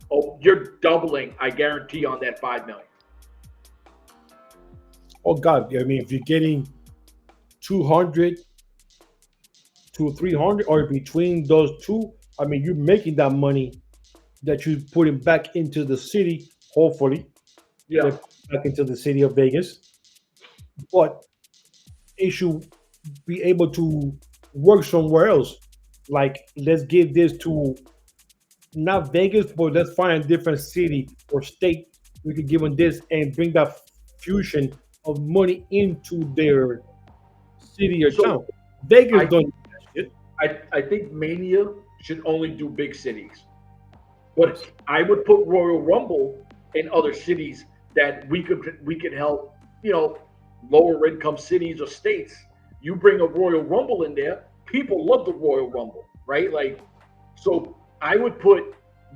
I guarantee, on that $5 million. Oh God. I mean, if you're getting 200 to 300 or between those two, I mean, you're making that money that you're putting back into the city, hopefully. Yeah. Back into the city of Vegas. But it should be able to work somewhere else. Like, let's give this to not Vegas, but let's find a different city or state we could give them this and bring that fusion of money into their city or town. Vegas don't do that shit. I think Mania should only do big cities. But I would put Royal Rumble in other cities that we could help, you know, lower income cities or states. You bring a Royal Rumble in there, people love the Royal Rumble, right? Like, so I would put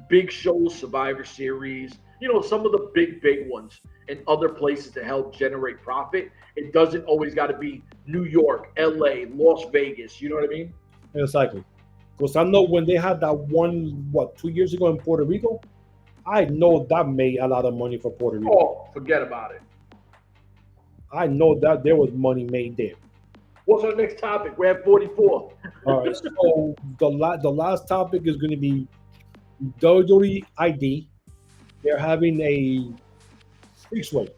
big shows, Survivor Series, you know, some of the big ones in other places to help generate profit. It doesn't always got to be New York, LA, Las Vegas. You know what I mean? Exactly. Because I know when they had that one, 2 years ago in Puerto Rico, I know that made a lot of money for Puerto Rico. Oh, forget about it. I know that there was money made there. What's our next topic? We're at 44. All right. So the last topic is going to be WWE ID. They're having a six-way.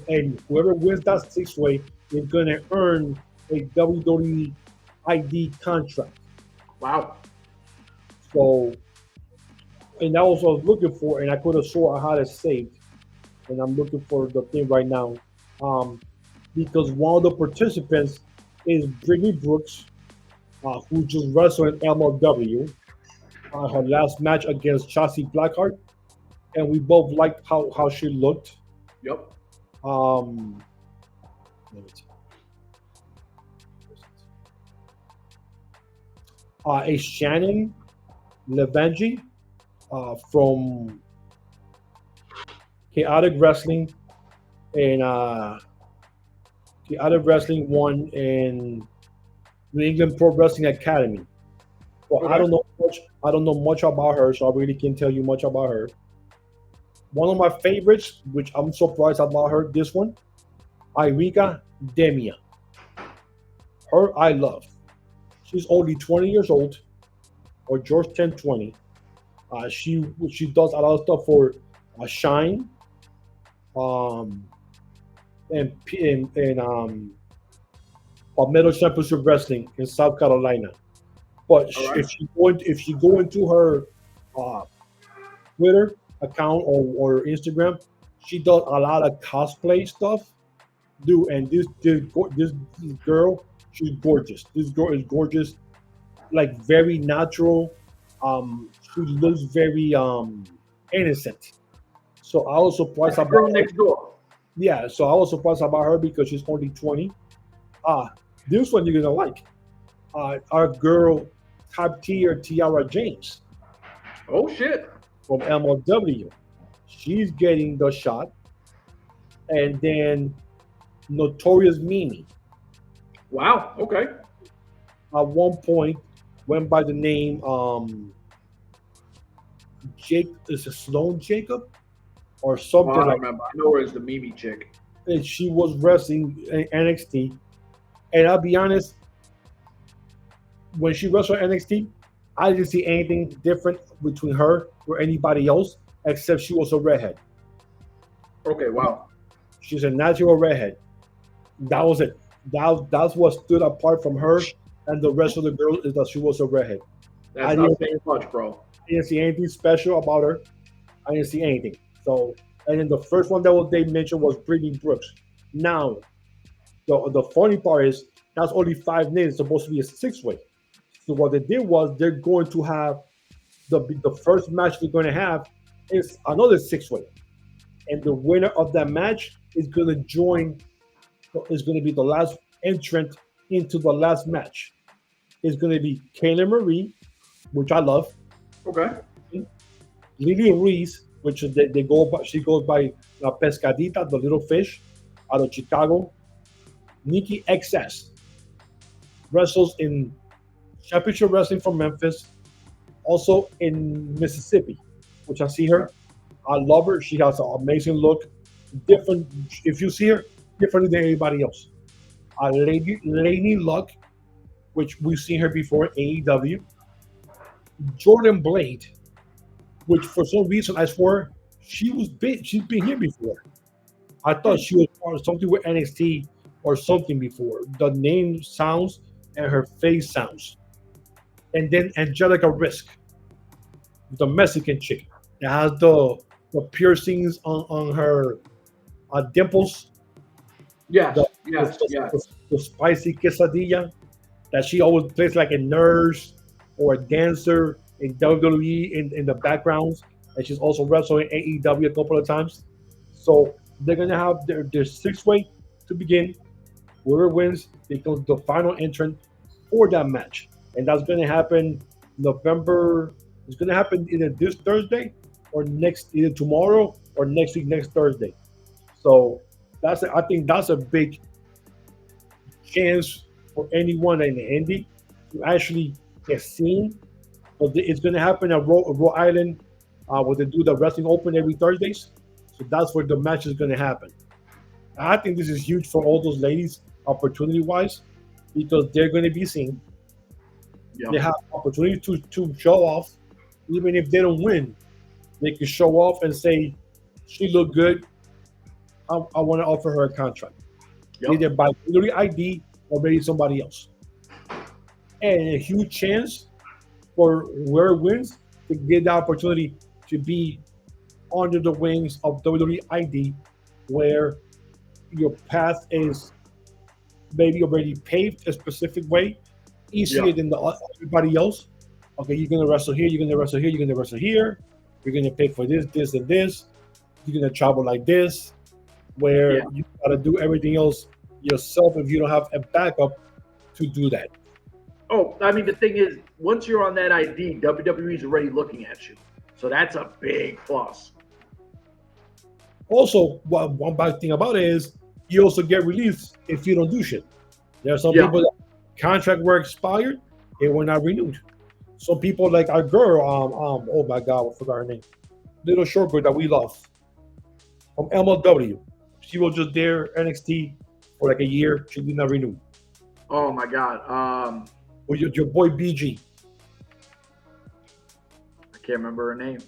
And whoever wins that six-way is going to earn a WWE ID contract. Wow. So, and that was what I was looking for, and I could have swore I had it saved. And I'm looking for the thing right now. Because one of the participants is Brittany Brooks, who just wrestled in MLW. Her last match against Shotzi Blackheart. And we both liked how she looked. Yep. Let me see. Is Shannon Levanji from Chaotic Wrestling and Chaotic Wrestling won in New England Pro Wrestling Academy. Well, Okay. I don't know much. I don't know much about her, so I really can't tell you much about her. One of my favorites, which I'm surprised about her, this one, Irika Demia. Her, I love. She's only 20 years old, or George 1020. She does a lot of stuff for Shine, um, and Palmetto Championship Wrestling in South Carolina. But All right. if she go into her uh, Twitter account or Instagram, she does a lot of cosplay stuff. Dude, and this girl, she's gorgeous. This girl is gorgeous, like very natural. She looks very innocent. So I was surprised That's the about girl her. next door. Yeah, so I was surprised about her because she's only 20. Ah, this one you're gonna like. Our girl, top tier Tiara James Oh shit. from MLW. She's getting the shot, and then Notorious Mimi Wow. Okay. at one point went by the name Jake. Is it Sloan Jacob or Well, something I don't like? remember. I know her as the Mimi chick. And she was wrestling in NXT, and I'll be honest, when she wrestled NXT, I didn't see anything different between her or anybody else except she was a redhead. Okay. Wow. She's a natural redhead. That was it. That's what stood apart from her and the rest of the girls is that she was a redhead. That's I not didn't, saying much, bro. I didn't see anything special about her. I didn't see anything. So, and then the first one that they mentioned was Brittany Brooks. Now, the funny part is that's only 5 minutes. It's supposed to be a 6-way. So what they did was they're going to have the first match they're going to have is another 6-way, and the winner of that match is going to join. Is going to be the last entrant into the last match. It's going to be Kayla Marie, which I love. Okay. Lily Reese, which they go by, she goes by La Pescadita, the little fish, out of Chicago. Nikki XS wrestles in Championship Wrestling from Memphis, also in Mississippi, which I see her. I love her. She has an amazing look. Different, if you see her, different than everybody else. Lady Luck, which we've seen her before in AEW. Jordan Blade, which for some reason I swore she was big. She's been here before. I thought she was part of something with NXT or something before. The name sounds and her face sounds. And then Angelica Risk, the Mexican chick that has the piercings on her dimples, Yes. the, Yes. Yes. the spicy quesadilla that she always plays like a nurse or a dancer in WWE in the backgrounds, and she's also wrestled in AEW a couple of times. So they're gonna have their 6-way to begin. Whoever wins becomes the final entrant for that match, and that's gonna happen November. It's gonna happen either this Thursday or either tomorrow or next week, next Thursday. So I think that's a big chance for anyone in the indie to actually get seen. So it's going to happen at Rhode Island, where they do the Wrestling Open every Thursdays. So that's where the match is going to happen. I think this is huge for all those ladies, opportunity-wise, because they're going to be seen. Yeah. They have opportunity to show off, even if they don't win. They can show off and say, "She looked good. I want to offer her a contract, either by WWE ID or maybe somebody else." And a huge chance for whoever wins to get the opportunity to be under the wings of WWE ID, where your path is maybe already paved a specific way, easier than everybody else. Okay, you're gonna wrestle here, you're gonna wrestle here, you're gonna wrestle here. You're gonna pay for this, this, and this. You're gonna travel like this, where you gotta do everything else yourself if you don't have a backup to do that. Oh, I mean, the thing is, once you're on that ID, WWE's already looking at you. So that's a big plus. Also, one bad thing about it is you also get released if you don't do shit. There are some Yeah. people that contract were expired, they were not renewed. Some people like our girl, oh my god, I forgot her name. Little short girl that we love from MLW. She was just there NXT for like a year. She did not renew. Oh my God. Or your boy BG I can't remember her name.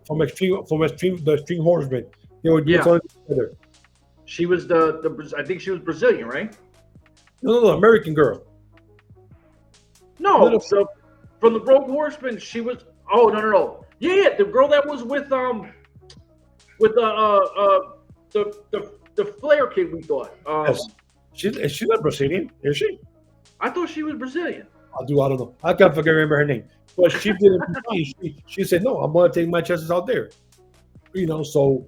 from the Extreme Horsemen. They were doing Yeah. something together. She was the I think she was Brazilian, right? No, American girl. No. Little- So from the Rogue Horsemen, she was. Oh no. Yeah, the girl that was with the Flair kid. We thought. Yes. She's not Brazilian, is she? I thought she was Brazilian. I don't know. I can't remember her name. But she didn't. She said, no, I'm going to take my chances out there. So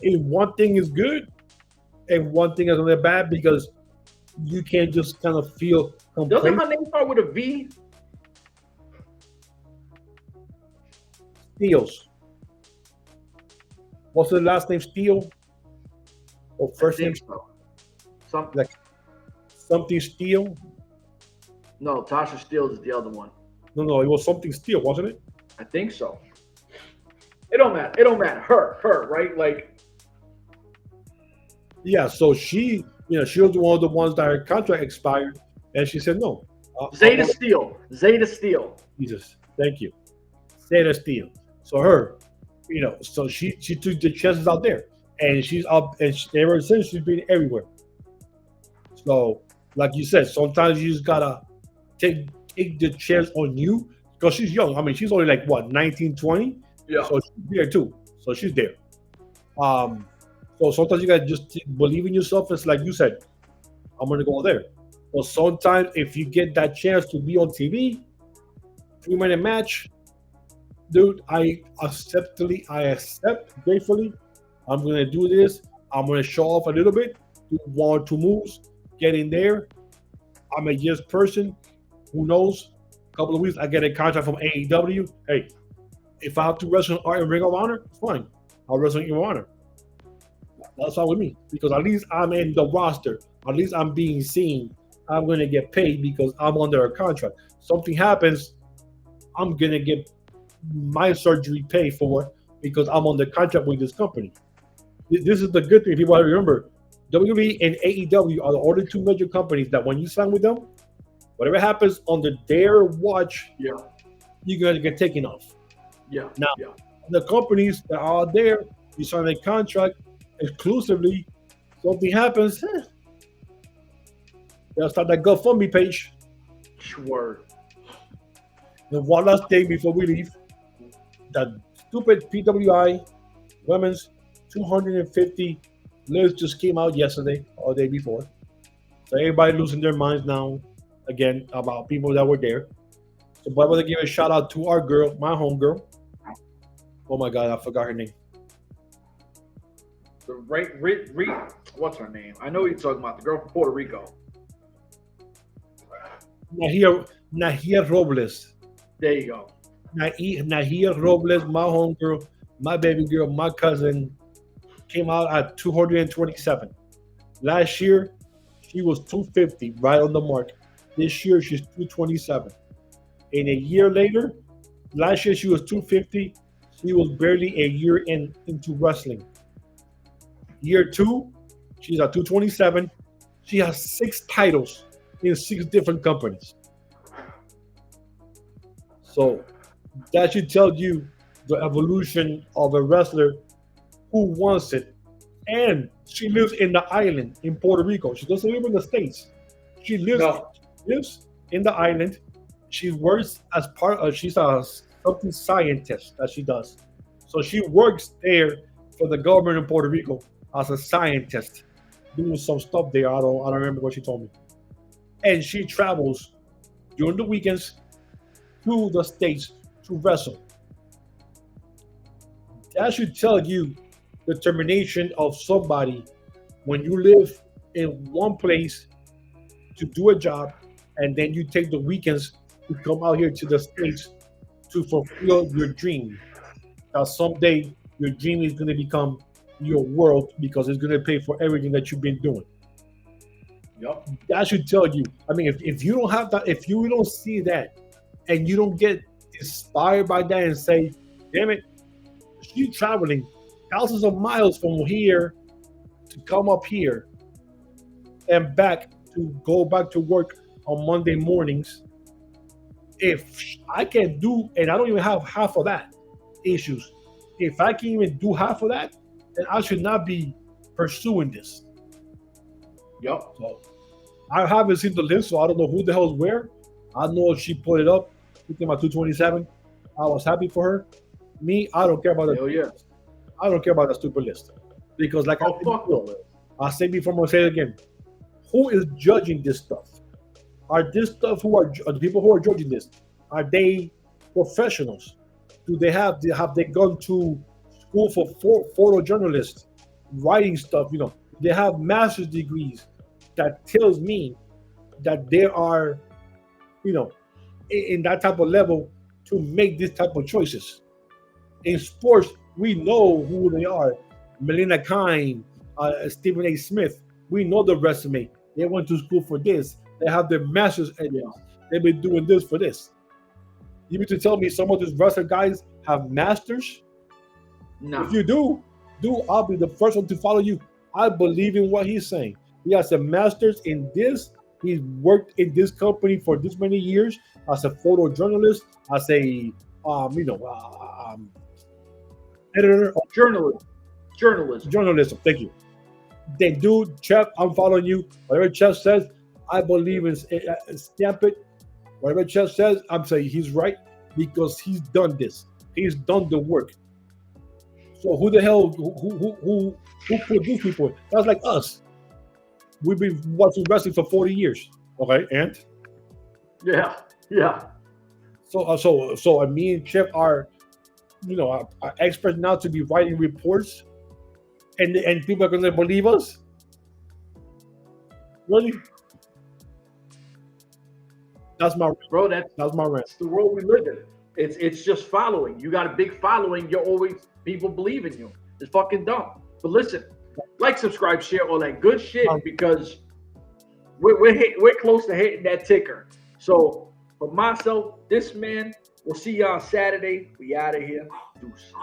if one thing is good and one thing is really bad because you can't just kind of feel Doesn't complacent. her name start with a V? Steels. What's the last name? Steel? Or first I name? think so. Like something Steel? No, Tasha Steele is the other one. No, it was something Steel, wasn't it? I think so. It don't matter. Her, right? Like, Yeah, so she was one of the ones that her contract expired, and she said no. Zeta Steel. Jesus, thank you. Zeta Steel. So her, so she took the chances out there, and she's up, and ever since she's been everywhere. So, like you said, sometimes you just gotta take the chance on you because she's young. I mean, she's only like what 19, 20? Yeah. So she's there too. So she's there. So sometimes you gotta just believe in yourself. It's like you said, I'm gonna go there. But sometimes if you get that chance to be on TV, 3-minute match, dude, I accept gratefully. I'm gonna do this. I'm gonna show off a little bit, do 1 or 2 moves, get in there. I'm a yes person. Who knows? A couple of weeks, I get a contract from AEW. Hey, if I have to wrestle in Ring of Honor, it's fine. I'll wrestle in Ring of Honor. That's all with me because at least I'm in the roster. At least I'm being seen. I'm gonna get paid because I'm under a contract. Something happens, I'm gonna get my surgery paid for because I'm on the contract with this company. This is the good thing people have to remember. WWE and AEW are the only 2 major companies that when you sign with them, whatever happens under their watch, Yeah. you're gonna get taken off. Yeah. Now, yeah. the companies that are there, you sign a contract exclusively. Something happens, they'll start that GoFundMe page. Word. And one last thing before we leave, that stupid PWI women's 250 list just came out yesterday or the day before. So everybody losing their minds now again about people that were there. So but I want to give a shout out to our girl, my homegirl. Oh my god, I forgot her name. The what's her name? I know what you're talking about. The girl from Puerto Rico. Nahia Robles. There you go. Nahia Robles, my homegirl, my baby girl, my cousin, came out at 227. Last year, she was 250, right on the mark. This year, she's 227. And a year later, last year she was 250. She was barely a year into wrestling. Year 2, she's at 227. She has 6 titles in 6 different companies. So that should tell you the evolution of a wrestler who wants it. And she lives in the island in Puerto Rico. She doesn't live in the States. She lives in the island. She works as part of, she's a something scientist that she does. So she works there for the government of Puerto Rico as a scientist, doing some stuff there. I don't remember what she told me. And she travels during the weekends to the States to wrestle. That should tell you the determination of somebody when you live in one place to do a job and then you take the weekends to come out here to the States to fulfill your dream. Now, someday your dream is going to become your world because it's going to pay for everything that you've been doing. Yep. That should tell you. I mean, if you don't have that, if you don't see that, and you don't get inspired by that and say, damn it, she's traveling thousands of miles from here to come up here and back to go back to work on Monday mornings. If I can do, and I don't even have half of that issues, if I can even do half of that, then I should not be pursuing this. Yep. So I haven't seen the list, so I don't know who the hell's where. I know she put it up. She came out 227. I was happy for her. Me, I don't care about that. Hell yeah. I don't care about that stupid list. Because like I said before, I'm going to say it again. Who is judging this stuff? Are this stuff are the people who are judging this? Are they professionals? Do they have they gone to school for photojournalists, writing stuff? You know, they have master's degrees. That tells me that they are, you know, in that type of level to make this type of choices. In sports, we know who they are. Melina Kane, Stephen A. Smith. We know the resume. They went to school for this. They have their master's in this. They've been doing this for this. You mean to tell me some of these wrestler guys have masters? No. If you do, I'll be the first one to follow you. I believe in what he's saying. He has a master's in this. He's worked in this company for this many years as a photojournalist, as a editor, journalism. Thank you. Then, dude, Chef, I'm following you. Whatever Chef says, I believe in. Stamp it. Whatever Chef says, I'm saying he's right because he's done this. He's done the work. So who the hell? Who put these people? That's like us. We've been watching wrestling for 40 years. Okay, and yeah. So me and Chef are, are experts now to be writing reports, and people are going to believe us. Really? That's my bro. That's my rant. It's the world we live in. It's just following. You got a big following. You're always people believe in you. It's fucking dumb. But listen, like, subscribe, share, all that good shit because we're close to hitting that ticker. So for myself, this man, we'll see y'all Saturday. We out of here. Deuces.